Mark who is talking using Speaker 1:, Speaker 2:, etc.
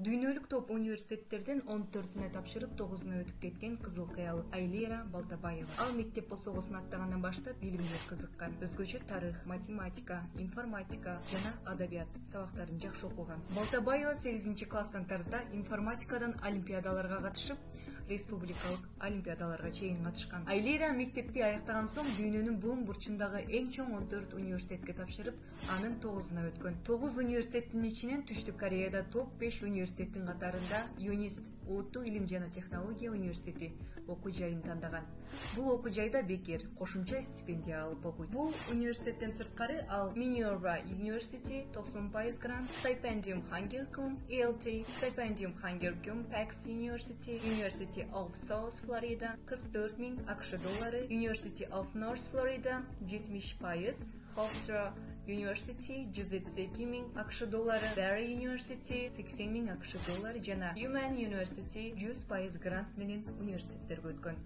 Speaker 1: Дүйнөлүк топ университеттерден 14-үнө тапшырып 9-уна өтүп кеткен кызыл кыял Айлера Балтабаева. Ал мектеп босогосун аттагандан баштап билимге кызыккан. Өзгөчө тарых, математика, информатика жана адабият сабактарын жакшы окуган. Балтабаева 8-класстан тарта информатикадан олимпиадаларга катышып, республикалык олимпиадаларга чейин катышкан. Айлера мектепти аяктаган соң дүйнөнүн бул бурчундагы эң чоң 14 университетке тапшырып, анын 9-уна өткөн. 9 университеттин ичинен Түштүк Кореяда топ 5 университеттин катарында ЮНИСТ Улуттук илим жана технология университети окуу жайын тандаган. Бул окуу жайда бекер, кошумча стипендия алып окуйт. Бул университеттен сырткары ал Minerva University 90% грант, Stipendium Hungercom, ELT, Stipendium Hungercom, Pax University, University of South Florida 44.000 AQSh доллары, University of North Florida 70%, Hofstra University 172.000 AQSh доллары, Barry University 80.000 AQSh доллары жана Human University 100% грант менен университеттерге өткөн.